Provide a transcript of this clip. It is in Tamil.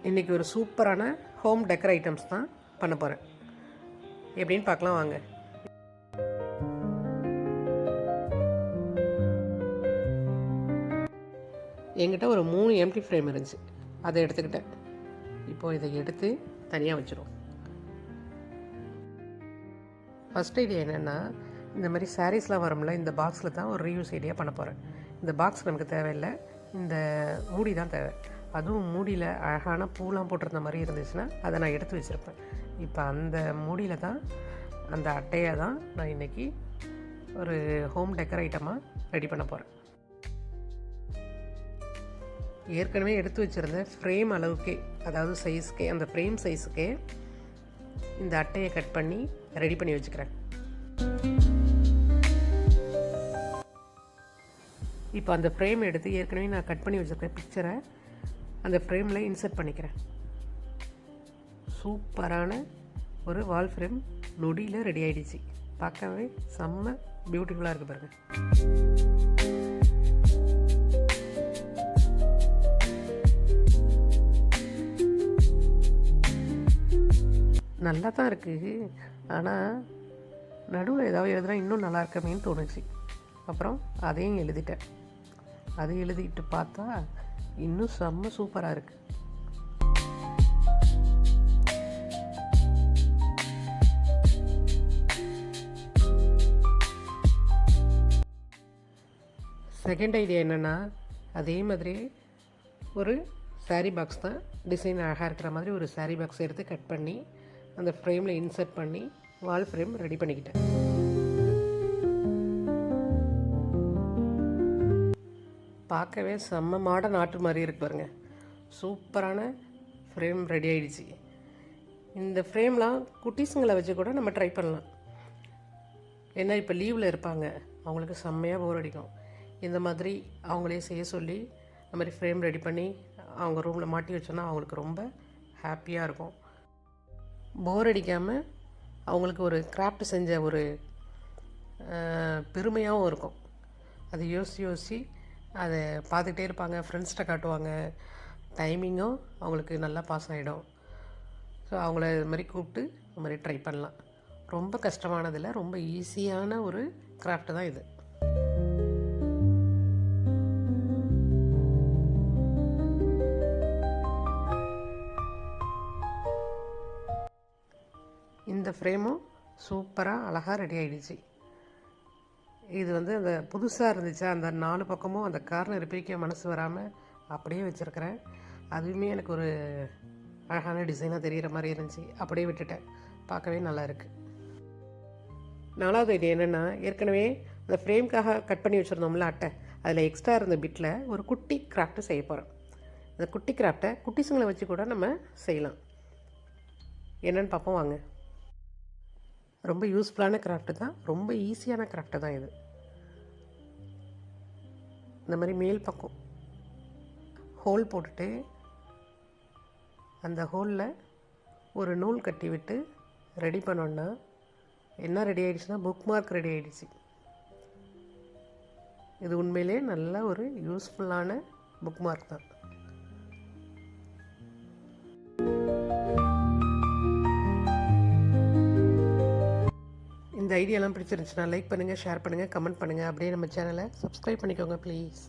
இன்றைக்கி ஒரு சூப்பரான ஹோம் டெக்கர் ஐட்டம்ஸ் தான் பண்ண போகிறேன். எப்படின்னு பார்க்கலாம் வாங்க. என்கிட்ட ஒரு 3 எம்டி ஃப்ரேம் இருந்துச்சு, அதை எடுத்துக்கிட்டேன். இப்போது இதை எடுத்து தனியாக வச்சுருவோம். ஃபஸ்ட் ஐடியா என்னென்னா, இந்த மாதிரி சாரீஸ்லாம் வரும்ல, இந்த பாக்ஸில் தான் ஒரு ரீயூஸ் ஐடியா பண்ண போகிறேன். இந்த பாக்ஸ் நமக்கு தேவையில்லை, இந்த மூடி தான் தேவை. அதுவும் மூடியில் அழகான பூலாம் போட்டிருந்த மாதிரி இருந்துச்சுன்னா அதை நான் எடுத்து வச்சுருப்பேன். இப்போ அந்த மூடியில் தான், அந்த அட்டையை தான் நான் இன்றைக்கி ஒரு ஹோம் டெக்கர் ஐட்டமாக ரெடி பண்ண போகிறேன். ஏற்கனவே எடுத்து வச்சுருந்த ஃப்ரேம் அளவுக்கே, அதாவது சைஸ்க்கே, அந்த ஃப்ரேம் சைஸுக்கே இந்த அட்டையை கட் பண்ணி ரெடி பண்ணி வச்சுக்கிறேன். இப்போ அந்த ஃப்ரேம் எடுத்து ஏற்கனவே நான் கட் பண்ணி வச்சுருக்கேன் பிக்சரை அந்த ஃப்ரேமில் இன்சர்ட் பண்ணிக்கிறேன். சூப்பரான ஒரு வால் ஃப்ரேம் நொடியில் ரெடி ஆகிடுச்சு. பார்க்கவே செம்ம பியூட்டிஃபுல்லாக இருக்குது பாருங்கள். நல்லா தான் இருக்குது, ஆனால் நடுவில் ஏதாவது எழுதுனா இன்னும் நல்லா இருக்கமேன்னு தோணுச்சு. அப்புறம் அதையும் எழுதிட்டேன். அதை எழுதிட்டு பார்த்தா இன்னும் செம்ம சூப்பராக இருக்குது. செகண்ட் ஐடியா என்னென்னா, அதே மாதிரி ஒரு சாரீ பாக்ஸ் தான், டிசைன் அழகாக இருக்கிற மாதிரி ஒரு சாரீ பாக்ஸ் எடுத்து கட் பண்ணி அந்த ஃப்ரேமில் இன்சர்ட் பண்ணி வால் ஃப்ரேம் ரெடி பண்ணிக்கிட்டேன். பார்க்கவே செம்ம மாடர்ன் ஆர்ட் மாதிரி இருக்கு பாருங்கள். சூப்பரான ஃப்ரேம் ரெடி ஆகிடுச்சு. இந்த ஃப்ரேம்லாம் குட்டீஸுங்களை வச்சு கூட நம்ம ட்ரை பண்ணலாம். ஏன்னா இப்போ லீவில் இருப்பாங்க, அவங்களுக்கு செம்மையாக போர் அடிக்கும். இந்த மாதிரி அவங்களே செய்ய சொல்லி இந்த மாதிரி ஃப்ரேம் ரெடி பண்ணி அவங்க ரூமில் மாட்டி வச்சோன்னா அவங்களுக்கு ரொம்ப ஹாப்பியாக இருக்கும். போர் அடிக்காமல் அவங்களுக்கு ஒரு கிராஃப்ட் செஞ்ச ஒரு பெருமையாகவும் இருக்கும். அதை யோசித்து அதை பார்த்துக்கிட்டே இருப்பாங்க, ஃப்ரெண்ட்ஸ்கிட்ட காட்டுவாங்க. டைமிங்கும் அவங்களுக்கு நல்லா பாஸ் ஆகிடும். ஸோ அவங்கள இது மாதிரி கூப்பிட்டு இந்த மாதிரி ட்ரை பண்ணலாம். ரொம்ப கஷ்டமானதில்லை, ரொம்ப ஈஸியான ஒரு கிராஃப்ட் தான் இது. இந்த ஃப்ரேமும் சூப்பராக அழகாக ரெடி ஆகிடுச்சு. இது வந்து அந்த புதுசாக இருந்துச்சு, அந்த 4 பக்கமும் அந்த கார்னர் பிரிக்க மனசு வராமல் அப்படியே வச்சுருக்கிறேன். அதுவுமே எனக்கு ஒரு அழகான டிசைனாக தெரிகிற மாதிரி இருந்துச்சு, அப்படியே விட்டுட்டேன். பார்க்கவே நல்லா இருக்குது. 4வது ஐடியா என்னென்னா, ஏற்கனவே அந்த ஃப்ரேம்காக கட் பண்ணி வச்சுருந்தோம்ல அட்டை, அதில் எக்ஸ்ட்ரா இருந்த பிட்டில் ஒரு குட்டி கிராஃப்ட்டு செய்ய போகிறேன். அந்த குட்டி கிராஃப்டை குட்டிஸுங்களை வச்சு கூட நம்ம செய்யலாம். என்னென்னு பார்ப்போம் வாங்க. ரொம்ப யூஸ்ஃபுல்லான கிராஃப்ட்டு தான், ரொம்ப ஈஸியான கிராஃப்ட்டு தான் இது. இந்த மாதிரி மேல் பக்கம் ஹோல் போட்டுட்டு அந்த ஹோலில் ஒரு நூல் கட்டி விட்டு ரெடி பண்ணோன்னா என்ன ரெடி ஆகிடுச்சுன்னா புக் மார்க் ரெடி ஆகிடுச்சு. இது உண்மையிலே நல்ல ஒரு யூஸ்ஃபுல்லான புக் மார்க் தான். இந்த ஐடியாலாம் பிடிச்சிருந்துச்சுன்னா லைக் பண்ணுங்கள், ஷேர் பண்ணுங்கள், கமெண்ட் பண்ணுங்கள். அப்படியே நம்ம சேனலை சப்ஸ்கிரைப் பண்ணிக்கோங்க ப்ளீஸ்.